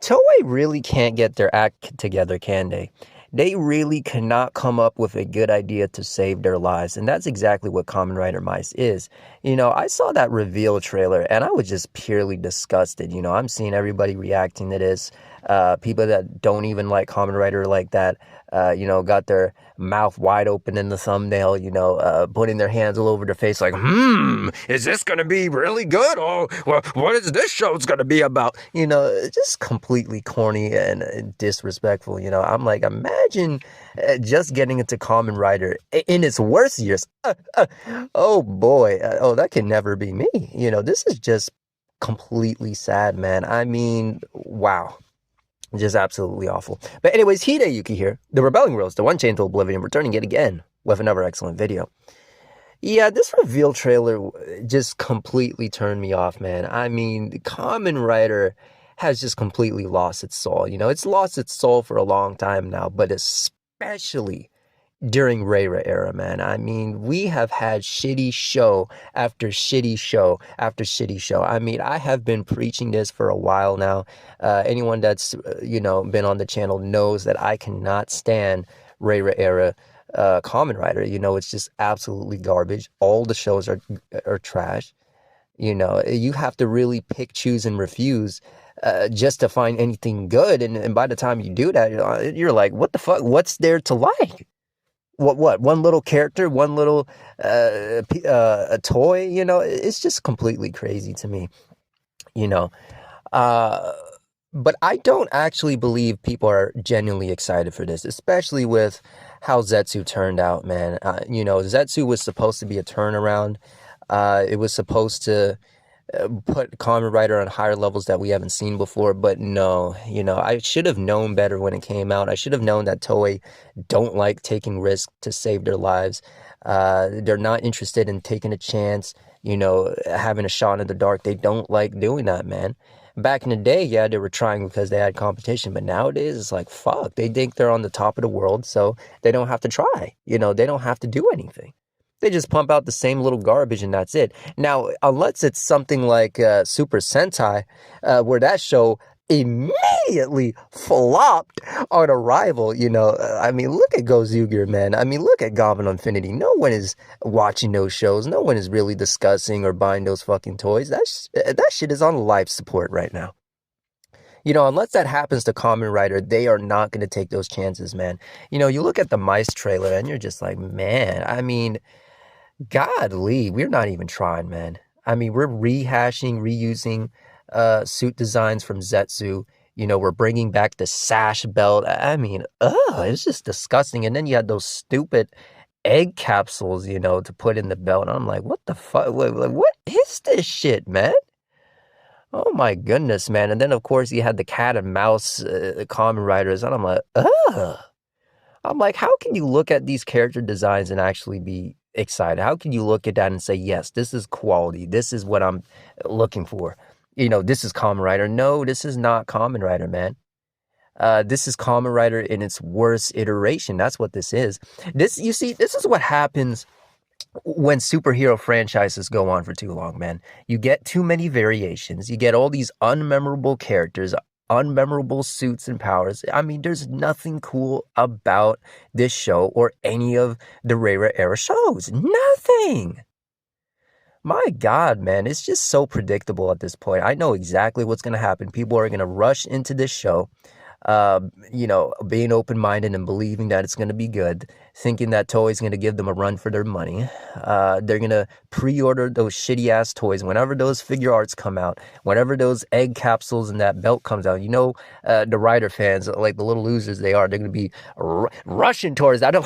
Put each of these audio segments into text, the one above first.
Toei really can't get their act together, can they? They really cannot come up with a good idea to save their lives. And that's exactly what Kamen Rider Myth is. I saw that reveal trailer and I was just purely disgusted. I'm seeing everybody reacting to this. People that don't even like Kamen Rider like that, got their mouth wide open in the thumbnail, putting their hands all over their face like, is this going to be really good? Oh, well, what is this show's going to be about? Just completely corny and disrespectful. I'm like, imagine just getting into Kamen Rider in its worst years. Oh boy. That can never be me. This is just completely sad, man. I mean, wow. Just absolutely awful. But anyways, Yuki here, the Rebelling Rose, the one chained to oblivion, returning yet again with another excellent video. Yeah, this reveal trailer just completely turned me off, man. I mean, Kamen Rider has just completely lost its soul. It's lost its soul for a long time now, but especially during Reiwa Era, man. I mean, we have had shitty show after shitty show after shitty show. I mean, I have been preaching this for a while now. Anyone that's, been on the channel knows that I cannot stand Reiwa Era Kamen Rider. It's just absolutely garbage. All the shows are trash. You have to really pick, choose, and refuse just to find anything good. And by the time you do that, you're like, what the fuck? What's there to like? What? One little character, one little a toy, it's just completely crazy to me, but I don't actually believe people are genuinely excited for this, especially with how Zetsu turned out, man. Zetsu was supposed to be a turnaround. It was supposed to put Kamen Rider on higher levels that we haven't seen before, but no, I should have known better when it came out. I should have known that Toei don't like taking risks to save their lives. They're not interested in taking a chance, having a shot in the dark. They don't like doing that, man. Back in the day, yeah, they were trying because they had competition, but nowadays it's like, fuck, they think they're on the top of the world, so they don't have to try. They don't have to do anything. They just pump out the same little garbage and that's it. Now, unless it's something like Super Sentai, where that show immediately flopped on arrival, I mean, look at Gozuger, man. I mean, look at Goblin Infinity. No one is watching those shows. No one is really discussing or buying those fucking toys. That shit is on life support right now. Unless that happens to Kamen Rider, they are not going to take those chances, man. You look at the Mice trailer and you're just like, man, I mean, godly, we're not even trying, man. I mean, we're rehashing, reusing suit designs from Zetsu. We're bringing back the sash belt. I mean, it's just disgusting. And then you had those stupid egg capsules, to put in the belt. I'm like, what the fuck? What is this shit, man? Oh my goodness, man. And then, of course, you had the cat and mouse Kamen Riders. And I'm like, ugh. I'm like, how can you look at these character designs and actually be excited? How can you look at that and say, yes, this is quality. This is what I'm looking for. This is Kamen Rider. No, this is not Kamen Rider, man. This is Kamen Rider in its worst iteration. That's what this is. This is what happens when superhero franchises go on for too long, man. You get too many variations. You get all these unmemorable characters, unmemorable suits and powers. I mean, there's nothing cool about this show or any of the Reiwa Era shows. Nothing. My God, man, it's just so predictable at this point. I know exactly what's going to happen. People are going to rush into this show, being open-minded and believing that it's going to be good, thinking that Toei's going to give them a run for their money. They're going to pre-order those shitty-ass toys whenever those figure arts come out, whenever those egg capsules and that belt comes out. The Rider fans, like the little losers they are, they're going to be rushing towards that. I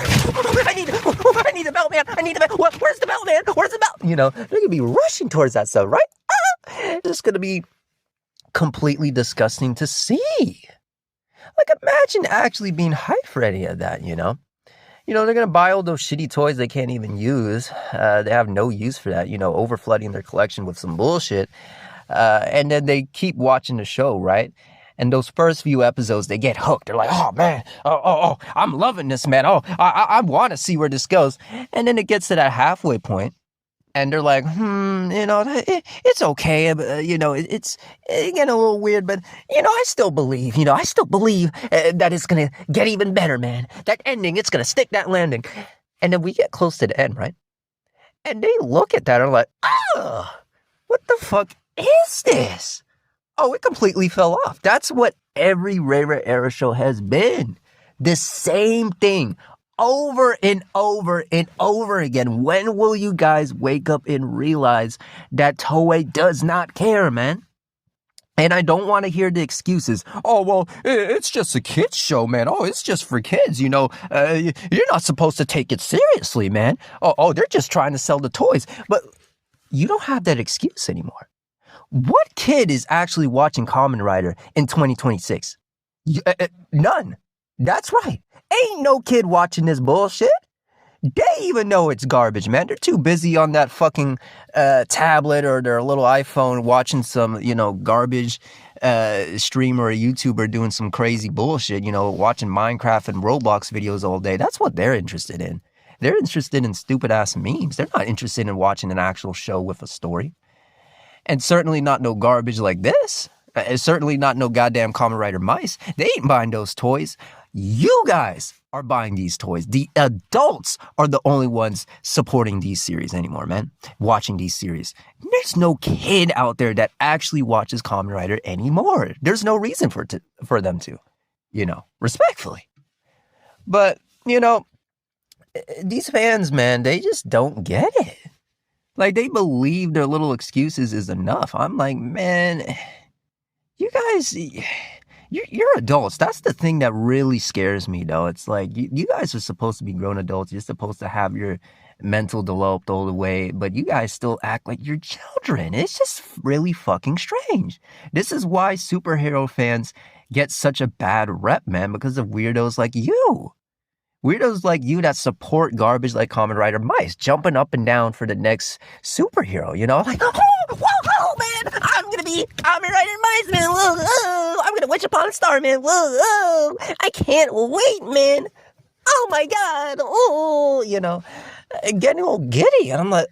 need the belt, man. I need the belt. Where's the belt, man? Where's the belt? They're going to be rushing towards that stuff, right? It's just going to be completely disgusting to see. Like, imagine actually being hyped for any of that, they're going to buy all those shitty toys they can't even use. They have no use for that, overflooding their collection with some bullshit. And then they keep watching the show, right? And those first few episodes, they get hooked. They're like, oh, man, I'm loving this, man. I want to see where this goes. And then it gets to that halfway point. And they're like, it's okay. It's getting a little weird, but, I still believe, that it's going to get even better, man. That ending, it's going to stick that landing. And then we get close to the end, right? And they look at that and are like, oh, what the fuck is this? Oh, it completely fell off. That's what every Reiwa Era show has been. The same thing over and over and over again. When will you guys wake up and realize that Toei does not care, man? And I don't want to hear the excuses. Oh, well, it's just a kid's show, man. Oh, it's just for kids, You're not supposed to take it seriously, man. Oh, they're just trying to sell the toys. But you don't have that excuse anymore. What kid is actually watching Kamen Rider in 2026? None. That's right. Ain't no kid watching this bullshit. They even know it's garbage, man. They're too busy on that fucking tablet or their little iPhone watching some, garbage streamer or YouTuber doing some crazy bullshit, watching Minecraft and Roblox videos all day. That's what they're interested in. They're interested in stupid ass memes. They're not interested in watching an actual show with a story. And certainly not no garbage like this. Certainly not no goddamn Kamen Rider Mice. They ain't buying those toys. You guys are buying these toys. The adults are the only ones supporting these series anymore, man. Watching these series. There's no kid out there that actually watches Kamen Rider anymore. There's no reason for them to, respectfully. But, these fans, man, they just don't get it. Like, they believe their little excuses is enough. I'm like, man, you guys, you're adults. That's the thing that really scares me, though. It's like, you guys are supposed to be grown adults. You're supposed to have your mental developed all the way, but you guys still act like you're children. It's just really fucking strange. This is why superhero fans get such a bad rep, man, because of weirdos like you. Weirdos like you that support garbage like Kamen Rider Mice, jumping up and down for the next superhero, Like, whoa, man, I'm gonna be Kamen Rider Mice, man, whoa, I'm gonna wish upon a star, man, whoa, I can't wait, man, oh my god, getting all giddy, and I'm like,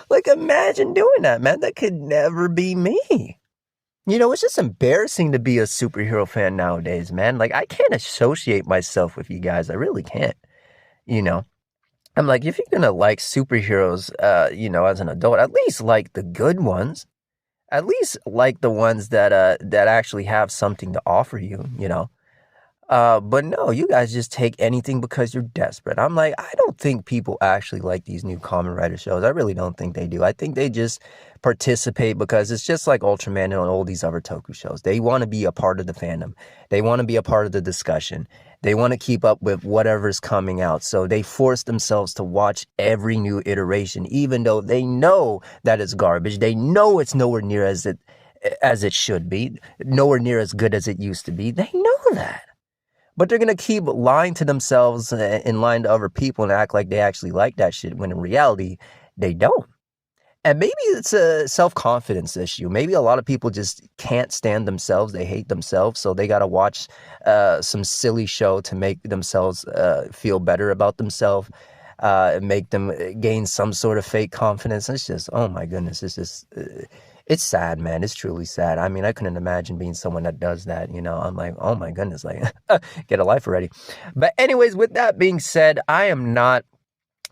like, imagine doing that, man, that could never be me. It's just embarrassing to be a superhero fan nowadays, man. Like, I can't associate myself with you guys. I really can't. I'm like, if you're gonna like superheroes, as an adult, at least like the good ones. At least like the ones that actually have something to offer you, But no, you guys just take anything because you're desperate. I'm like, I don't think people actually like these new Kamen Rider shows. I really don't think they do. I think they just participate because it's just like Ultraman and all these other Toku shows. They want to be a part of the fandom. They want to be a part of the discussion. They want to keep up with whatever's coming out. So they force themselves to watch every new iteration, even though they know that it's garbage. They know it's nowhere near as it should be, nowhere near as good as it used to be. They know that. But they're going to keep lying to themselves and lying to other people and act like they actually like that shit when in reality, they don't. And maybe it's a self-confidence issue. Maybe a lot of people just can't stand themselves. They hate themselves. So they got to watch some silly show to make themselves feel better about themselves, make them gain some sort of fake confidence. It's just, oh my goodness, it's just... it's sad, man. It's truly sad. I mean, I couldn't imagine being someone that does that, I'm like, oh my goodness, like, get a life already. But anyways, with that being said, I am not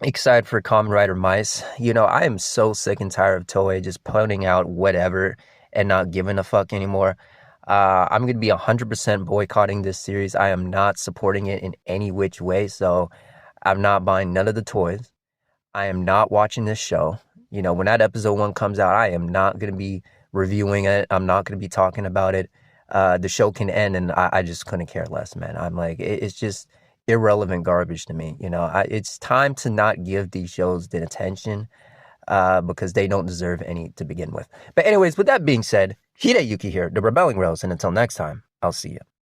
excited for Kamen Rider Mice. I am so sick and tired of Toei just putting out whatever and not giving a fuck anymore. I'm going to be 100% boycotting this series. I am not supporting it in any which way, so I'm not buying none of the toys. I am not watching this show. When that episode 1 comes out, I am not going to be reviewing it. I'm not going to be talking about it. The show can end, and I just couldn't care less, man. I'm like, it's just irrelevant garbage to me. It's time to not give these shows the attention because they don't deserve any to begin with. But anyways, with that being said, Yuki here, the Rebelling Rose, and until next time, I'll see you.